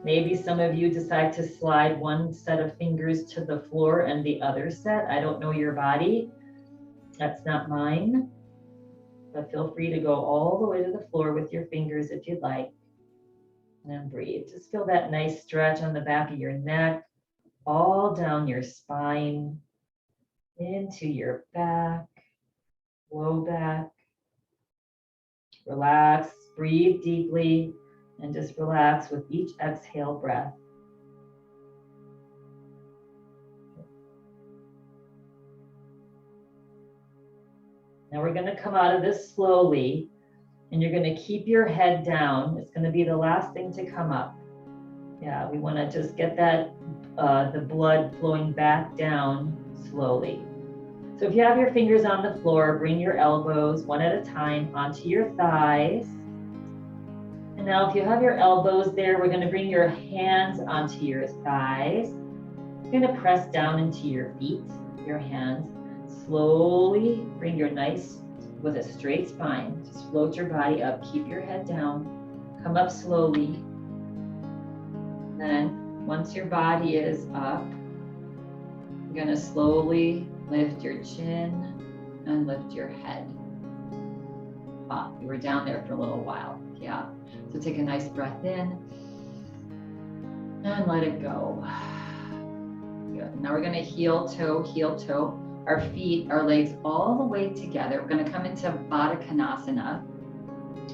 Maybe some of you decide to slide one set of fingers to the floor and the other set. I don't know your body. That's not mine. But feel free to go all the way to the floor with your fingers if you'd like. And then breathe. Just feel that nice stretch on the back of your neck, all down your spine, into your back, low back. Relax, breathe deeply, and just relax with each exhale breath. Now we're going to come out of this slowly, and you're going to keep your head down. It's going to be the last thing to come up. Yeah, we want to just get that, the blood flowing back down slowly. So if you have your fingers on the floor, bring your elbows one at a time onto your thighs. And now if you have your elbows there, we're going to bring your hands onto your thighs. You're going to press down into your feet, your hands. Slowly bring your nice, with a straight spine, just float your body up. Keep your head down. Come up slowly. Then once your body is up, you're going to slowly lift your chin and lift your head. Wow, you were down there for a little while. Yeah. So take a nice breath in and let it go. Good. Now we're going to heel toe. Our feet, our legs all the way together. We're going to come into Baddha Konasana,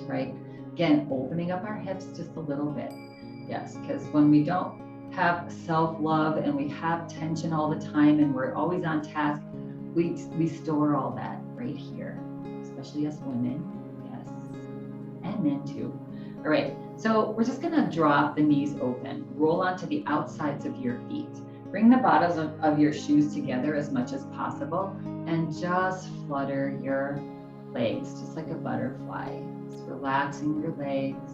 right? Again, opening up our hips just a little bit. Yes, because when we don't have self-love and we have tension all the time and we're always on task, we store all that right here, especially as women, yes, and men too. All right, so we're just gonna drop the knees open, roll onto the outsides of your feet. Bring the bottoms of your shoes together as much as possible and just flutter your legs, just like a butterfly. Just relaxing your legs.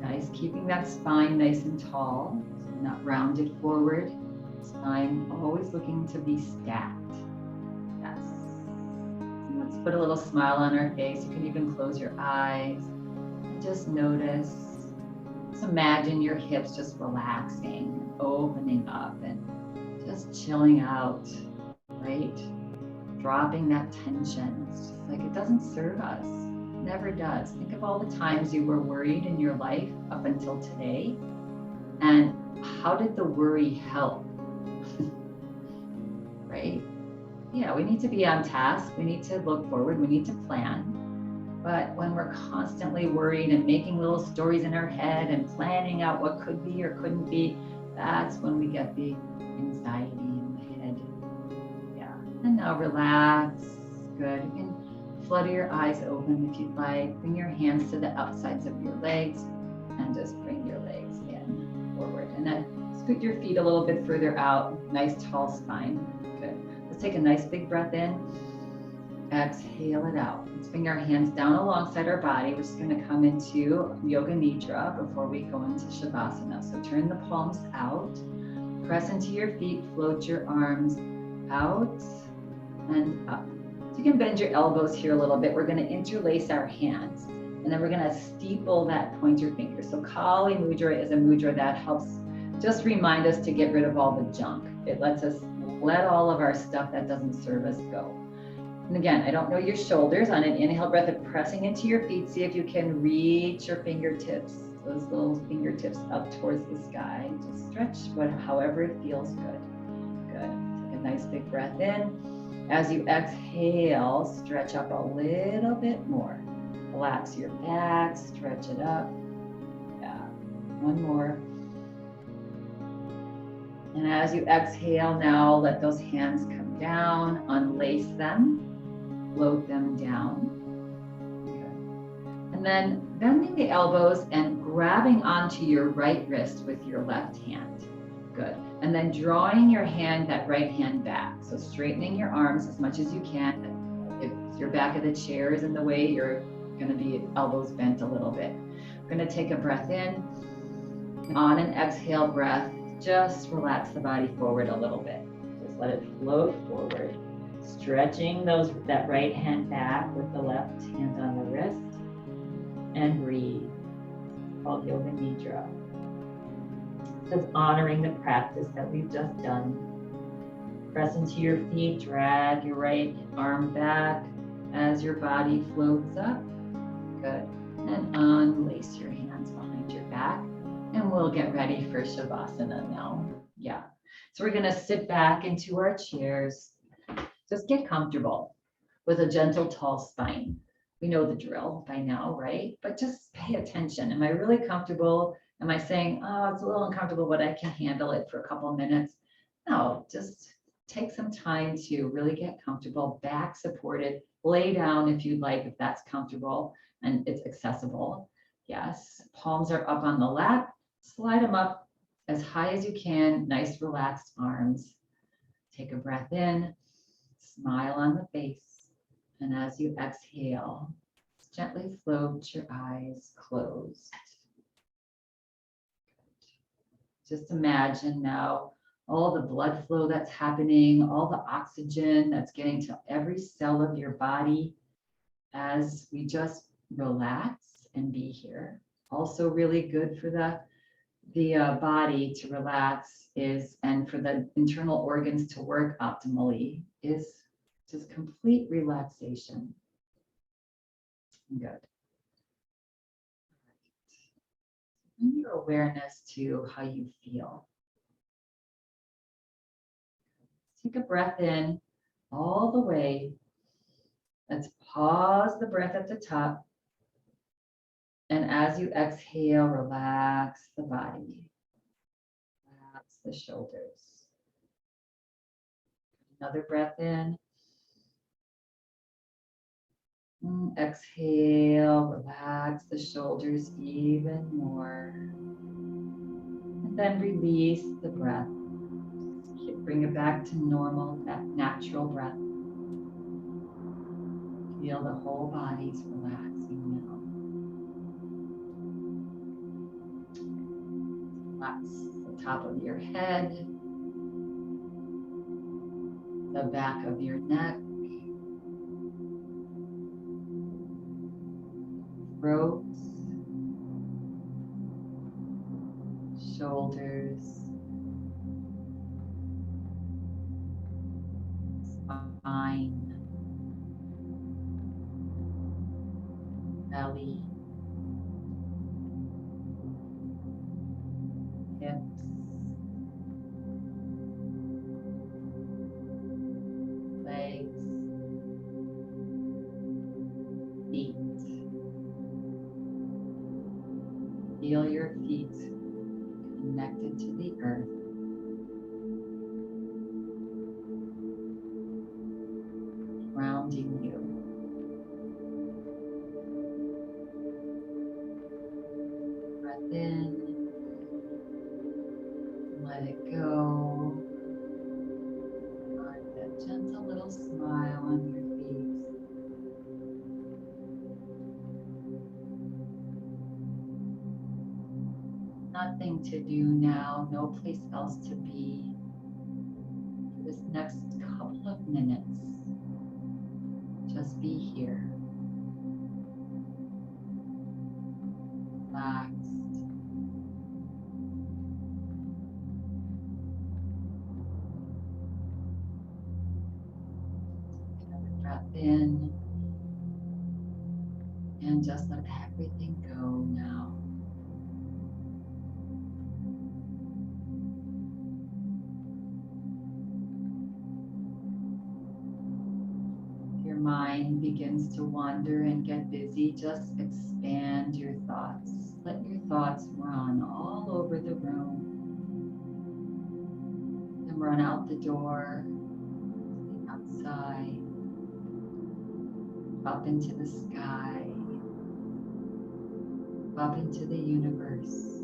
Nice, keeping that spine nice and tall, so not rounded forward. Spine always looking to be stacked. Yes. And let's put a little smile on our face. You can even close your eyes and just notice. Just imagine your hips just relaxing, opening up, and just chilling out, right? Dropping that tension. It's just like it doesn't serve us. Never does. Think of all the times you were worried in your life up until today, and how did the worry help? Right? Yeah, we need to be on task. We need to look forward. We need to plan. But when we're constantly worried and making little stories in our head and planning out what could be or couldn't be, that's when we get the anxiety in the head. Yeah. And now relax. Good. You can flutter your eyes open if you'd like. Bring your hands to the outsides of your legs and just bring your legs in forward. And then scoot your feet a little bit further out. Nice tall spine. Good. Let's take a nice big breath in. Exhale it out. Let's bring our hands down alongside our body. We're just going to come into Yoga Nidra before we go into Shavasana. So turn the palms out. Press into your feet. Float your arms out and up. So you can bend your elbows here a little bit. We're going to interlace our hands. And then we're going to steeple that pointer finger. So Kali Mudra is a mudra that helps just remind us to get rid of all the junk. It lets us let all of our stuff that doesn't serve us go. And again, I don't know your shoulders. On an inhale breath of pressing into your feet, see if you can reach your fingertips, those little fingertips up towards the sky. Just stretch however it feels good. Good. Take a nice big breath in. As you exhale, stretch up a little bit more. Relax your back, stretch it up. Yeah. One more. And as you exhale now, let those hands come down, unlace them. Float them down. Good. And then bending the elbows and grabbing onto your right wrist with your left hand. Good. And then drawing your hand, that right hand back. So straightening your arms as much as you can. If your back of the chair is in the way, you're going to be elbows bent a little bit. We're going to take a breath in. On an exhale breath, just relax the body forward a little bit. Just let it float forward. Stretching that right hand back with the left hand on the wrist, and breathe. It's called Yoga Nidra. Just honoring the practice that we've just done. Press into your feet, drag your right arm back as your body floats up. Good. And unlace your hands behind your back, and we'll get ready for Shavasana now. Yeah. So we're going to sit back into our chairs. Just get comfortable with a gentle, tall spine. We know the drill by now, right? But just pay attention. Am I really comfortable? Am I saying, oh, it's a little uncomfortable, but I can handle it for a couple of minutes? No, just take some time to really get comfortable, back supported, lay down if you'd like, if that's comfortable and it's accessible. Yes, palms are up on the lap. Slide them up as high as you can. Nice, relaxed arms. Take a breath in. Smile on the face, and as you exhale, Gently float your eyes closed. Just imagine now all the blood flow that's happening, all the oxygen that's getting to every cell of your body as we just relax and be here. Also really good for the body to relax is, and for the internal organs to work optimally, is just complete relaxation. Good. Bring your awareness to how you feel. Take a breath in all the way. Let's pause the breath at the top. And as you exhale, relax the body. Relax the shoulders. Another breath in. Exhale, relax the shoulders even more. And then release the breath. Bring it back to normal, that natural breath. Feel the whole body's relaxing now. Relax the top of your head, the back of your neck, throat, shoulders, spine, belly, hips, legs, feet. Feel your feet connected to the earth. Grounding you. Breath in, let it go. Find that gentle little smile on your face. Nothing to do now, no place else to be. For this next couple of minutes, just be here. Relaxed. Another breath in. And just let everything go now. Your mind begins to wander and get busy, just expand your thoughts. Let your thoughts run all over the room. Then run out the door, outside, up into the sky, up into the universe.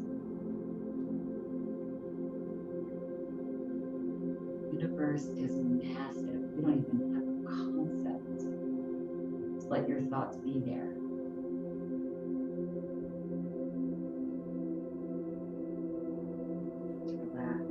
The universe is massive. You don't even have a concept. Just let your thoughts be there. Relax.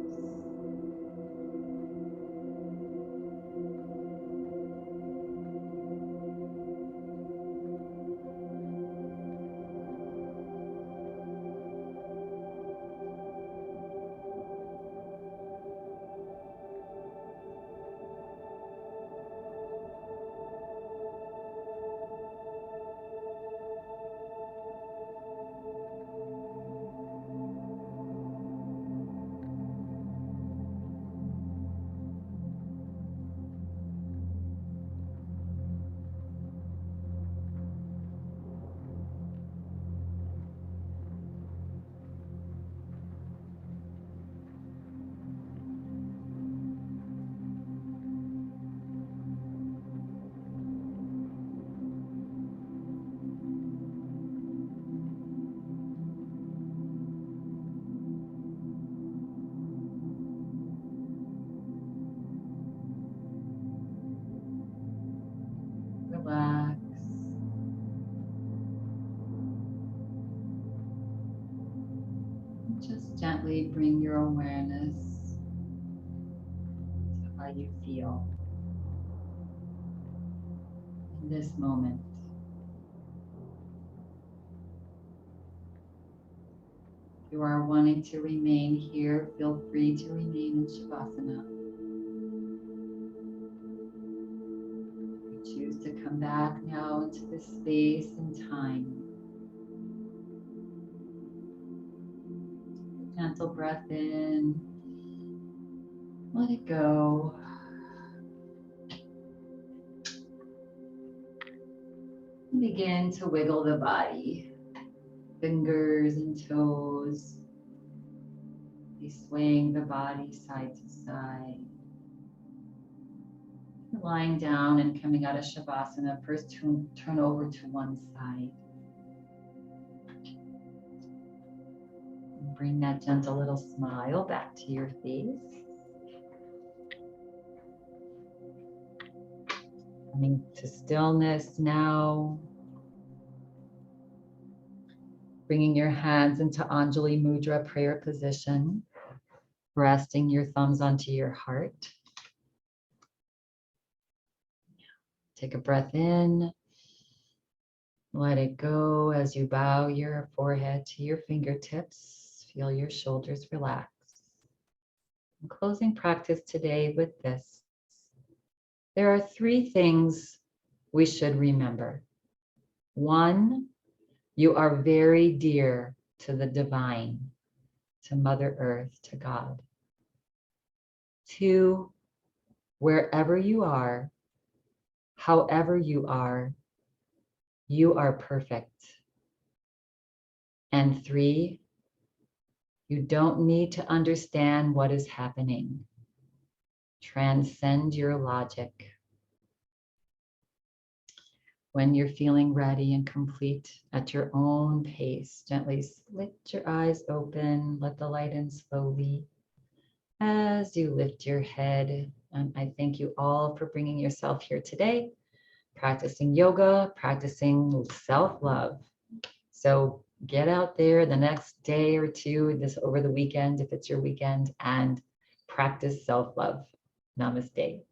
Just gently bring your awareness to how you feel in this moment. If you are wanting to remain here, feel free to remain in Shavasana. If you choose to come back now into this space and time, gentle breath in, let it go. Begin to wiggle the body, fingers and toes. Be swaying the body side to side. Lying down and coming out of Shavasana, first turn over to one side. And bring that gentle little smile back to your face. Coming to stillness now. Bringing your hands into Anjali Mudra prayer position. Resting your thumbs onto your heart. Take a breath in. Let it go as you bow your forehead to your fingertips. Feel your shoulders relax. I'm closing practice today with this. There are 3 things we should remember. 1, you are very dear to the divine, to Mother Earth, to God. 2, wherever you are, however you are perfect. And 3, you don't need to understand what is happening. Transcend your logic. When you're feeling ready and complete at your own pace, gently slit your eyes open, let the light in slowly as you lift your head. And I thank you all for bringing yourself here today, practicing yoga, practicing self-love. So get out there the next day or 2, this over the weekend, if it's your weekend, and practice self-love. Namaste.